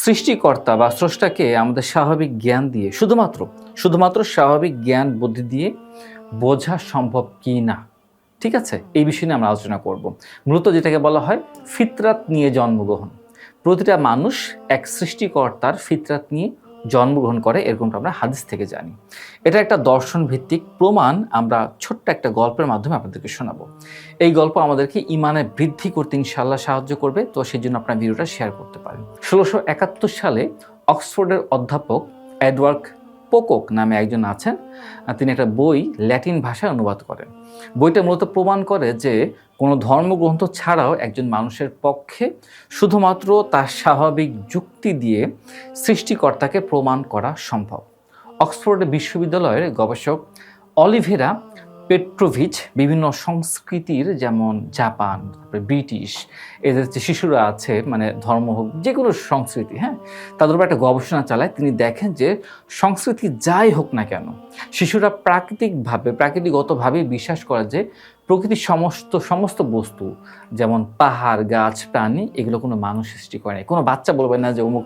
সৃষ্টিকর্তা বা স্রষ্টাকে আমাদের স্বাভাবিক জ্ঞান দিয়ে শুধুমাত্র স্বাভাবিক জ্ঞান বুদ্ধি দিয়ে বোঝা সম্ভব কি না, ঠিক আছে, এই বিষয় নিয়ে আমরা আলোচনা করব। মূলত যেটাকে বলা হয় ফিতরাত নিয়ে জন্মগ্রহণ। প্রতিটা মানুষ এক সৃষ্টিকর্তার ফিতরাত নিয়ে জন্মগ্রহণ করে, এরকমটা আমরা হাদিস থেকে জানি। এটা একটা দর্শন ভিত্তিক প্রমাণ আমরা ছোট্ট একটা গল্পের মাধ্যমে আপনাদেরকে শোনাবো। এই গল্প আমাদেরকে ইমানে বৃদ্ধি করতে ইনশাআল্লাহ সাহায্য করবে, তো সেই জন্য আপনার ভিডিওটা শেয়ার করতে পারেন। 1671 সালে অক্সফোর্ডের অধ্যাপক এডওয়ার্ড পোকক নামে একজন আছেন। তিনি একটা বই ল্যাটিন ভাষায় অনুবাদ করেন। বইটা মূলত প্রমাণ করে যে কোনো ধর্মগ্রন্থ ছাড়াও একজন মানুষের পক্ষে শুধুমাত্র তার স্বাভাবিক যুক্তি দিয়ে সৃষ্টিকর্তাকে প্রমাণ করা সম্ভব। অক্সফোর্ড বিশ্ববিদ্যালয়ের গবেষক অলিভেরা পেট্রোভিচ বিভিন্ন সংস্কৃতির, যেমন জাপান, ব্রিটিশ, এদের যে শিশুরা আছে, মানে ধর্ম হোক যে কোনো সংস্কৃতি, তাদের উপর একটা গবেষণা চালায়। তিনি দেখেন যে সংস্কৃতি যাই হোক না কেন, শিশুরা প্রাকৃতিকগতভাবে বিশ্বাস করে যে প্রকৃতির সমস্ত বস্তু, যেমন পাহাড়, গাছ, প্রাণী, এগুলো কোনো মানুষ সৃষ্টি করে নাই। কোনো বাচ্চা বলবে না যে অমুক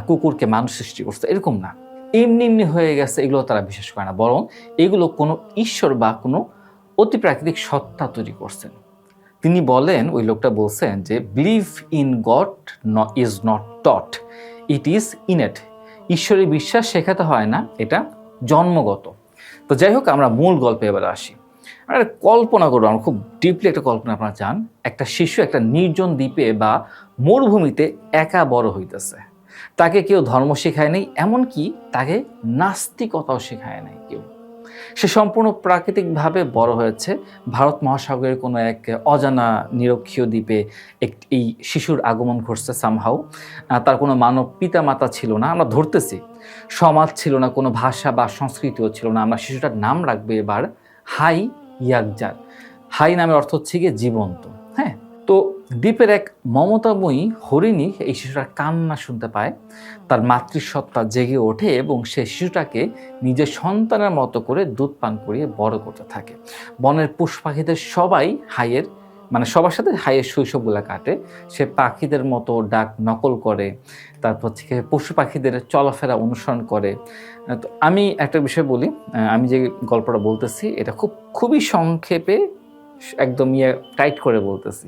কুকুরকে মানুষ সৃষ্টি করছে, এরকম না। এমনি হয়ে গেছে, এগুলো তারা বিশ্বাস করে না, বরং এগুলো কোনো ঈশ্বর বা কোনো অতি প্রাকৃতিক সত্তা তৈরি করছেন। তিনি বলেন, ওই লোকটা বলছেন যে believe in god is not taught, it is innate. ঈশ্বরের বিশ্বাস শেখাতে হয় না, এটা জন্মগত। তো যাই হোক, আমরা মূল গল্পে এবার আসি। আমরা কল্পনা করবো, আমরা খুব ডিপলি একটা কল্পনা আপনারা চান, একটা শিশু একটা নির্জন দ্বীপে বা মরুভূমিতে একা বড় হইতেছে। তাকে কেউ ধর্ম শেখায় নাই, এমনকি তাকে নাস্তিকতাও শেখায় নাই কেউ। সে সম্পূর্ণ প্রাকৃতিকভাবে বড় হয়েছে। ভারত মহাসাগরের কোনো এক অজানা নিরক্ষীয় দ্বীপে এই শিশুর আগমন ঘটছে সামহাউ। তার কোনো মানব পিতা মাতা ছিল না, আমরা ধরতেছি। সমাজ ছিল না, কোনো ভাষা বা সংস্কৃতিও ছিল না। আমরা শিশুটার নাম রাখবো এবার হাই ইয়াকজার। হাই নামের অর্থ হচ্ছে গিয়ে জীবন্ত। তো দ্বীপের এক মমতাময়ী হরিণী এই শিশুটার কান্না শুনতে পায়। তার মাতৃসত্তা জেগে ওঠে এবং সে শিশুটাকে নিজের সন্তানের মতো করে দুধ পান করিয়ে বড় করতে থাকে। বনের পশু পাখিদের সবাই সবার সাথে হাইয়ের শৈশবগুলা কাটে। সে পাখিদের মতো ডাক নকল করে, তারপর থেকে পশু পাখিদের চলাফেরা অনুসরণ করে। তো আমি একটা বিষয় বলি, আমি যে গল্পটা বলতেছি এটা খুবই সংক্ষেপে, একদম টাইট করে বলতেছি।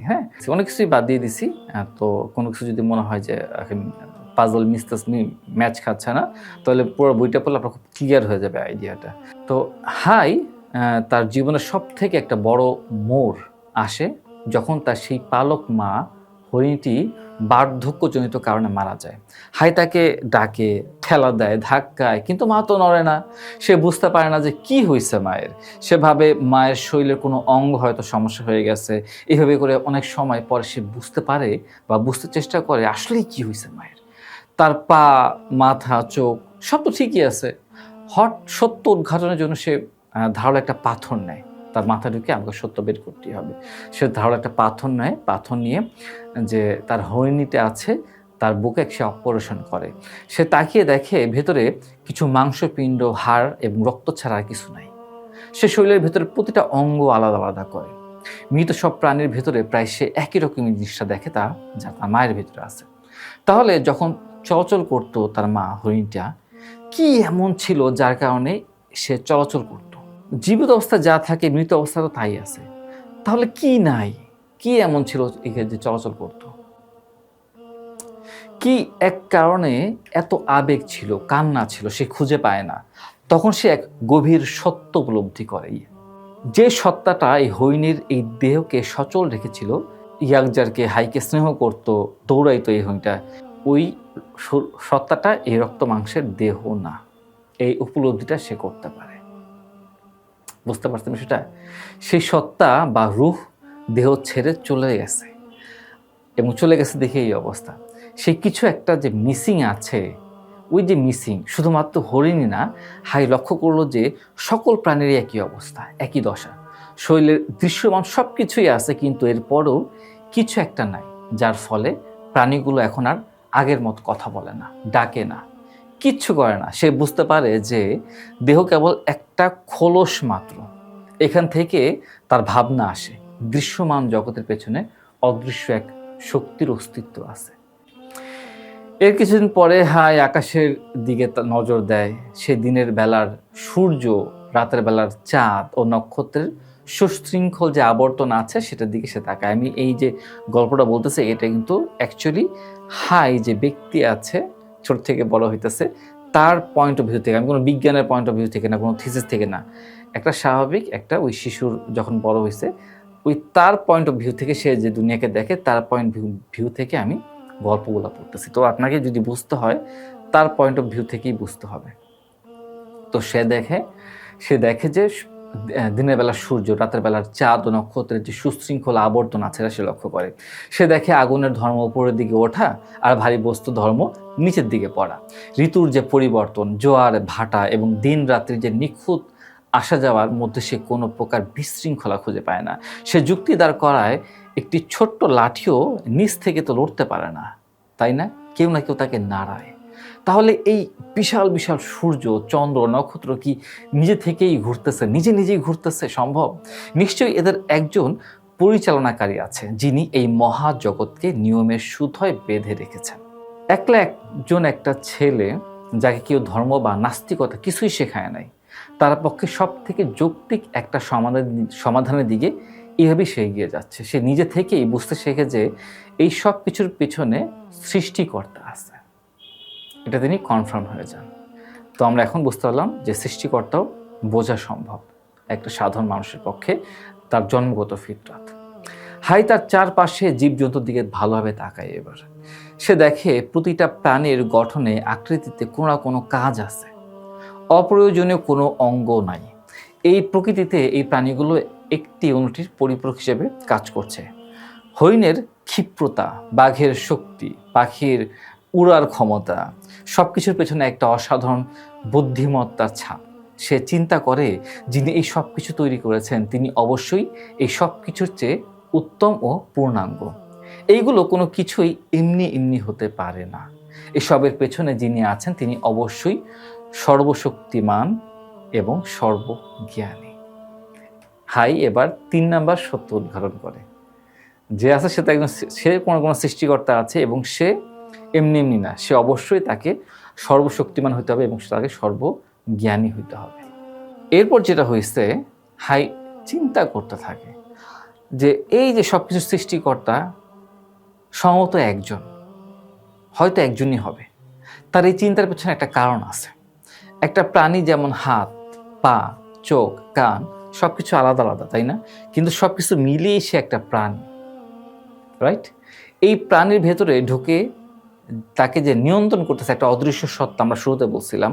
অনেক কিছুই বাদ দিয়ে দিছি। তো কোনো কিছু যদি মনে হয় যে পাজল ম্যাচ খাচ্ছে না, তাহলে পুরো বইটা পড়লে আপনার খুব ক্লিয়ার হয়ে যাবে আইডিয়াটা। তো হাই তার জীবনের সব থেকে একটা বড় মোড় আসে যখন তার সেই পালক মা হরিণীটি বার্ধক্যজনিত কারণে মারা যায়। হাই তাকে ডাকে, ঠেলা দেয়, ধাক্কায়, কিন্তু মা তো নড়ে না। সে বুঝতে পারে না যে কি হয়েছে মায়ের। সে ভাবে মায়ের শরীরের কোনো অঙ্গ হয়তো সমস্যা হয়ে গেছে। এভাবে করে অনেক সময় পরে সে বুঝতে পারে বা বুঝতে চেষ্টা করে আসলেই কি হয়েছে মায়ের। তার পা, মাথা, চোখ সব তো ঠিকই আছে। সত্য উদ্ঘাটনের জন্য সে ধারালো একটা পাথর নেয়। তার মাথা ঢুকে আমাকে সত্য বের করতেই হবে। সে ধারালো একটা পাথর নেয়, পাথর নিয়ে যে তার হরিণীতে আছে তার বুকে সে অপারেশন করে। সে তাকিয়ে দেখে ভেতরে কিছু মাংসপিণ্ড, হাড় এবং রক্ত ছাড়া আর কিছু নাই। সে শরীরের ভেতরে প্রতিটা অঙ্গ আলাদা আলাদা করে। মৃত সব প্রাণীর ভেতরে প্রায় সে একই রকমের জিনিসটা দেখে যা তার মায়ের ভেতরে আছে। তাহলে যখন চলাচল করতো তার মা হরিণীটা, কি এমন ছিল যার কারণে সে চলাচল করত? জীবিত অবস্থা যা থাকে মৃত অবস্থা তো তাই আছে। তাহলে কি নাই, কি এমন ছিল যে চলাচল করত? কি এক কারণে এত আবেগ ছিল, কান্না ছিল, সে খুঁজে পায় না। তখন সে এক গভীর সত্য উপলব্ধি করে। যে সত্তাটা এই হরিণীর এই দেহকে সচল রেখেছিল, ইয়াকজারকে, হাইকে স্নেহ করত, দৌড়াইতো এই হরিণটা, ওই সত্তাটা এই রক্ত মাংসের দেহ না। এই উপলব্ধিটা সে করতে পারে। বুঝতে পারছেন সেটা? সেই সত্তা বা রূহ দেহ ছেড়ে চলে গেছে, এবং চলে গেছে দেখে এই অবস্থা। সে কিছু একটা যে মিসিং আছে, ওই যে মিসিং শুধুমাত্র হরিণী না, হাই লক্ষ্য করলো যে সকল প্রাণীরই একই অবস্থা, একই দশা। শরীরের দৃশ্যমান সব কিছুই আছে, কিন্তু এরপরও কিছু একটা নাই, যার ফলে প্রাণীগুলো এখন আর আগের মতো কথা বলে না, ডাকে না, কিচ্ছু করে না। সে বুঝতে পারে যে দেহ কেবল একটা খোলস মাত্র। এখান থেকে তার ভাবনা আসে, দৃশ্যমান জগতের পেছনে অদৃশ্য এক শক্তির অস্তিত্ব আছে। এর কিছুদিন পরে হাই আকাশের দিকে নজর দেয়। সে দিনের বেলার সূর্য, রাতের বেলার চাঁদ ও নক্ষত্রের সুশৃঙ্খল যে আবর্তন আছে সেটার দিকে সে তাকায়। আমি এই যে গল্পটা বলতেছি এটা কিন্তু অ্যাকচুয়ালি হাই যে ব্যক্তি আছে, ছোট থেকে বড় হইতেছে, তার পয়েন্ট অফ ভিউ থেকে, আমি কোনো বিজ্ঞানের পয়েন্ট অফ ভিউ থেকে না, কোনো থিসিস থেকে না, একটা স্বাভাবিক একটা ওই শিশুর যখন বড় হয়েছে ওই তার পয়েন্ট অফ ভিউ থেকে সে যে দুনিয়াকে দেখে তার পয়েন্ট ভিউ থেকে আমি গল্পগুলো পড়তেছি। তো আপনাকে যদি বুঝতে হয় তার পয়েন্ট অফ ভিউ থেকেই বুঝতে হবে। তো সে দেখে যে দিনের বেলা সূর্য, রাতের বেলার চাঁদ ও নক্ষত্রের যে সুশৃঙ্খল আবর্তন আছে সে লক্ষ্য করে। সে দেখে আগুনের ধর্ম উপরের দিকে ওঠা আর ভারী বস্তু ধর্ম নিচের দিকে পড়া। ঋতুর যে পরিবর্তন, জোয়ার ভাটা এবং দিন রাত্রির যে নিখুঁত আসা যাওয়ার মধ্যে সে কোনো প্রকার বিশৃঙ্খলা খুঁজে পায় না। সে যুক্তি দাঁড় করায় একটি ছোট্ট লাঠিও নিচ থেকে তো লড়তে পারে না, তাই না? কেউ না কেউ তাকে নাড়ায়। তাহলে এই বিশাল বিশাল সূর্য, চন্দ্র, নক্ষত্র কি নিজে থেকেই ঘুরতেছে, নিজেই ঘুরতেছে সম্ভব? নিশ্চয়ই এদের একজন পরিচালনাকারী আছে যিনি এই মহাজগৎকে নিয়মের সুতোয় বেঁধে রেখেছেন। একটা ছেলে যাকে কেউ ধর্ম বা নাস্তিকতা কিছুই শেখায় নাই, তার পক্ষে সব থেকে যৌক্তিক একটা সমাধানের দিকে এভাবেই সে এগিয়ে যাচ্ছে। সে নিজে থেকেই বুঝতে শেখে যে এই সব কিছুর পেছনে সৃষ্টিকর্তা আছে। এটা তিনি কনফার্ম হয়ে যান। তো আমরা এখন বুঝতে পারলাম যে সৃষ্টিকর্তাও বোঝা সম্ভব একটা সাধারণ মানুষের পক্ষে, তার জন্মগত ফিতরাত। হাই তার চারপাশে জীবজন্তুর দিকে ভালোভাবে তাকায়। এবার সে দেখে প্রতিটা প্রাণীর গঠনে, আকৃতিতে কোনো না কোনো কাজ আছে, অপ্রয়োজনীয় কোনো অঙ্গ নাই। এই প্রকৃতিতে এই প্রাণীগুলো একটি অন্যটির পরিপূরক হিসেবে কাজ করছে। হরিণের ক্ষিপ্রতা, বাঘের শক্তি, পাখির উড়ার ক্ষমতা, সব কিছুর পেছনে একটা অসাধারণ বুদ্ধিমত্তার ছাপ। সে চিন্তা করে যিনি এই সব কিছু তৈরি করেছেন তিনি অবশ্যই এই সব কিছুর চেয়ে উত্তম ও পূর্ণাঙ্গ। এইগুলো কোনো কিছুই এমনি হতে পারে না। এসবের পেছনে যিনি আছেন তিনি অবশ্যই সর্বশক্তিমান এবং সর্বজ্ঞানী। হাই এবার 3 নাম্বার সত্য উদ্ঘাটন করে, যে আছে সে তো একজন, সে কোনো সৃষ্টিকর্তা আছে এবং সে এমনি না, সে অবশ্যই তাকে সর্বশক্তিমান হইতে হবে এবং তাকে সর্বজ্ঞানী হইতে হবে। এরপর যেটা হয়েছে, হাই চিন্তা করতে থাকে যে এই যে সব কিছু সৃষ্টিকর্তা সম্ভবত একজন, হয়তো একজনই হবে। তার এই চিন্তার পেছনে একটা কারণ আছে। একটা প্রাণী যেমন হাত, পা, চোখ, কান সব কিছু আলাদা আলাদা, তাই না? কিন্তু সব কিছু মিলিয়ে সে একটা প্রাণী, রাইট? এই প্রাণীর ভেতরে ঢুকে তাকে যে নিয়ন্ত্রণ করতেছে একটা অদৃশ্য সত্তা, আমরা শুরুতে বলছিলাম।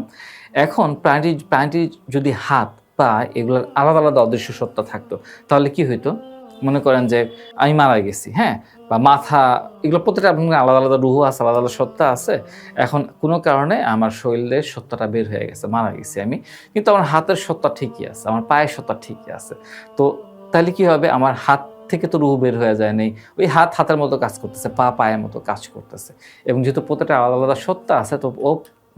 এখন প্রাণীটির যদি হাত, পা এগুলোর আলাদা আলাদা অদৃশ্য সত্তা থাকতো তাহলে কি হইতো? মনে করেন যে আমি মারা গেছি, হ্যাঁ, বা মাথা, এগুলো প্রত্যেকটা আলাদা আলাদা রুহ আছে, আলাদা আলাদা সত্তা আছে। এখন কোনো কারণে আমার শরীরের সত্তাটা বের হয়ে গেছে, মারা গেছি আমি, কিন্তু আমার হাতের সত্তা ঠিকই আছে, আমার পায়ের সত্তা ঠিকই আছে। তো তাহলে কি হবে? আমার হাত থেকে তো রুহ বের হয়ে যায় নাই, ওই হাতের মতো কাজ করতেছে, পা পায়ের মতো কাজ করতেছে। এবং যেহেতু প্রত্যেকটা আলাদা আলাদা সত্তা আছে তো ও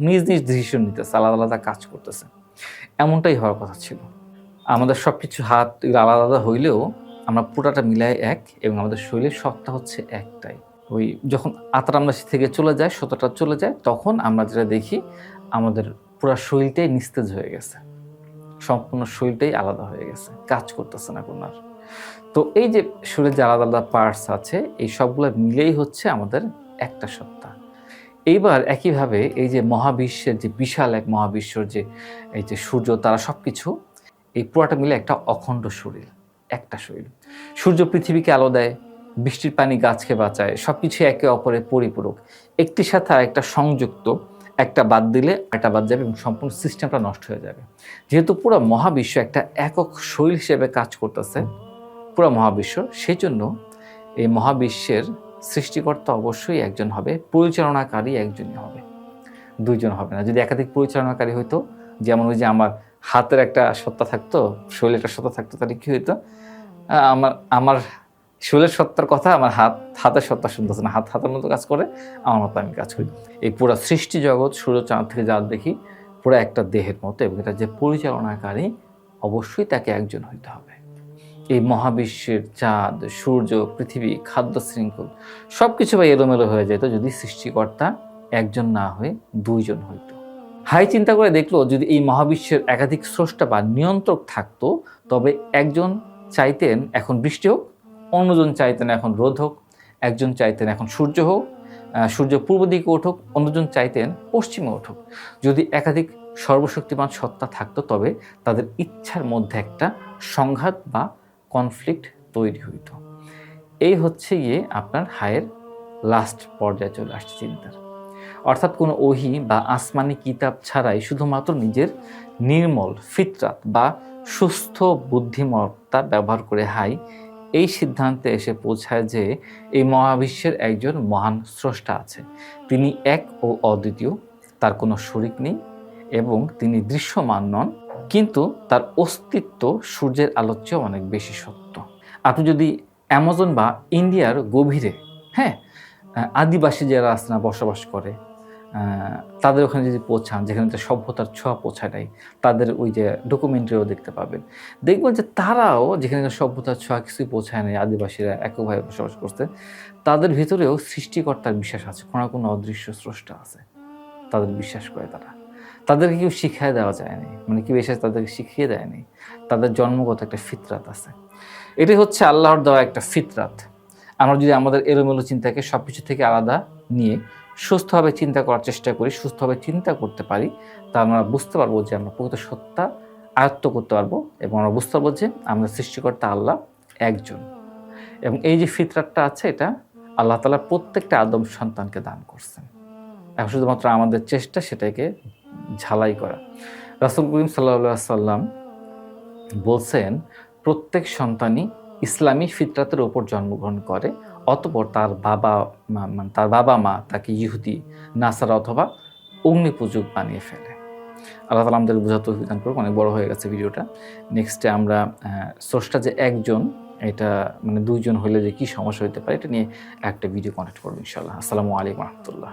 নিজ ডিসিশন নিতেছে, আলাদা আলাদা কাজ করতেছে। এমনটাই হওয়ার কথা ছিল। আমাদের সব কিছু হাত এগুলো আলাদা আলাদা হইলেও আমরা পুরাটা মিলায় এক, এবং আমাদের শরীরের সত্তা হচ্ছে একটাই। ওই যখন আত্মাটা আমরা থেকে চলে যায়, সত্তাটা চলে যায়, তখন আমরা যেটা দেখি আমাদের পুরো শরীরটাই নিস্তেজ হয়ে গেছে, সম্পূর্ণ শরীরটাই আলাদা হয়ে গেছে, কাজ করতেছে না কোনো আর। তো এই যে শরীরের যে আলাদা আলাদা পার্টস আছে এই সবগুলো মিলেই হচ্ছে আমাদের একটা সত্তা। এইবার একইভাবে এই যে মহাবিশ্বের যে বিশাল এক মহাবিশ্বর যে এই যে সূর্য, তারা সব কিছু এই পুরাটা মিলে একটা অখণ্ড শরীর, একটা শরীর। সূর্য পৃথিবীকে আলো দেয়, বৃষ্টির পানি গাছকে বাঁচায়, সব কিছু একে অপরের পরিপূরক, একটির সাথে আরেকটা সংযুক্ত। একটা বাদ দিলে আরেকটা বাদ যাবে এবং সম্পূর্ণ সিস্টেমটা নষ্ট হয়ে যাবে। যেহেতু পুরো মহাবিশ্ব একটা একক শরীর হিসেবে কাজ করতেছে, পুরো মহাবিশ্ব, সেই জন্য এই মহাবিশ্বের সৃষ্টিকর্তা অবশ্যই একজন হবে, পরিচালনাকারী একজনই হবে, দুইজন হবে না। যদি একাধিক পরিচালনাকারী হইতো, যেমন ওই যে আমার হাতের একটা সত্তা থাকতো, শরীরের একটা সত্তা থাকতো, তাহলে কি হইতো? আমার শরীরের সত্তার কথা আমার হাতের সত্তা শুনতেছে না, হাতের মতো কাজ করে, আমার মতো আমি কাজ করি। এই পুরো সৃষ্টি জগৎ সূর্য চাঁদ থেকে যা দেখি পুরো একটা দেহের মতো, এবং এটা যে পরিচালনাকারী অবশ্যই তাকে একজন হইতে হবে। এই মহাবিশ্বের চাঁদ, সূর্য, পৃথিবী, খাদ্য শৃঙ্খল সব কিছু এলোমেলো হয়ে যেত যদি সৃষ্টিকর্তা একজন না হয়ে দুইজন হইতো। হাই চিন্তা করে দেখলো যদি এই মহাবিশ্বের একাধিক স্রষ্টা বা নিয়ন্ত্রক থাকতো, তবে একজন চাইতেন এখন বৃষ্টি হোক, অন্যজন চাইতেন এখন রোদ হোক, একজন চাইতেন এখন সূর্য হোক, সূর্য পূর্ব দিকে উঠুক, অন্যজন চাইতেন পশ্চিমে উঠুক। যদি একাধিক সর্বশক্তিমান সত্তা থাকতো, তবে তাদের ইচ্ছার মধ্যে একটা সংঘাত বা কনফ্লিক্ট তৈরি হইতো। এই হচ্ছে গিয়ে আপনার হায়ের লাস্ট পর্যায়ে চলে আসছে চিন্তার। অর্থাৎ কোনো ওহী বা আসমানি কিতাব ছাড়াই শুধুমাত্র নিজের নির্মল ফিতরাত বা সুস্থ বুদ্ধিমত্তা ব্যবহার করে হাই এই সিদ্ধান্তে এসে পৌঁছায় যে এই মহাবিশ্বের একজন মহান স্রষ্টা আছে। তিনি এক ও অদ্বিতীয়, তার কোনো শরিক নেই এবং তিনি দৃশ্যমান নন, কিন্তু তার অস্তিত্ব সূর্যের আলোর চেয়ে অনেক বেশি সত্য। আপনি যদি অ্যামাজন বা ইন্ডিয়ার গভীরে, হ্যাঁ, আদিবাসী যারা আছে না বসবাস করে, তাদের ওখানে যদি পৌঁছান, যেখানে সভ্যতার ছোঁয়া পৌঁছায় নাই, তাদের ওই যে ডকুমেন্টারিও দেখতে পাবেন, দেখবেন যে তারাও যেখানে সভ্যতার ছোঁয়া কিছুই পৌঁছায় নাই, আদিবাসীরা এককভাবে বসবাস করছে, তাদের ভিতরেও সৃষ্টিকর্তার বিশ্বাস আছে, কোনো না কোনো অদৃশ্য স্রষ্টা আছে, তাদের বিশ্বাস করে তারা। তাদেরকে কেউ শিখিয়ে দেওয়া যায়নি, মানে কেউ এসে তাদেরকে শিখিয়ে দেয়নি, তাদের জন্মগত একটা ফিতরাত আছে। এটাই হচ্ছে আল্লাহর দেওয়া একটা ফিতরাত। আমরা যদি আমাদের এলোমেলো চিন্তাকে সব কিছু থেকে আলাদা নিয়ে সুস্থভাবে চিন্তা করার চেষ্টা করি, সুস্থভাবে চিন্তা করতে পারি, তা আমরা বুঝতে পারবো যে আমরা প্রকৃত সত্তা আয়ত্ত করতে পারবো এবং আমরা বুঝতে পারবো যে আমাদের সৃষ্টিকর্তা আল্লাহ একজন। এবং এই যে ফিতরাতটা আছে, এটা আল্লাহ তাআলা প্রত্যেকটা আদম সন্তানকে দান করছেন। এখন শুধুমাত্র আমাদের চেষ্টা সেটাকে ঝালাই করা। রাসূল করিম সাল্লাল্লাহু আলাইহি সাল্লাম বলছেন, প্রত্যেক সন্তানই ইসলামী ফিতরাতের উপর জন্মগ্রহণ করে, অতঃপর তার বাবা মা তাকে ইহুদি, নাসারা অথবা অগ্নিপূজক বানিয়ে ফেলে। আল্লাহ তাআলা আমাদের বোঝার তৌফিক দান করুন। অনেক বড় হয়ে গেছে ভিডিওটা। নেক্সটে আমরা স্রষ্টা যে একজন, এটা মানে দুইজন হলে যে কি সমস্যা হতে পারে, এটা নিয়ে একটা ভিডিও কন্ডাক্ট করবো ইনশাআল্লাহ। আসসালামু আলাইকুম ওয়া রাহমাতুল্লাহ।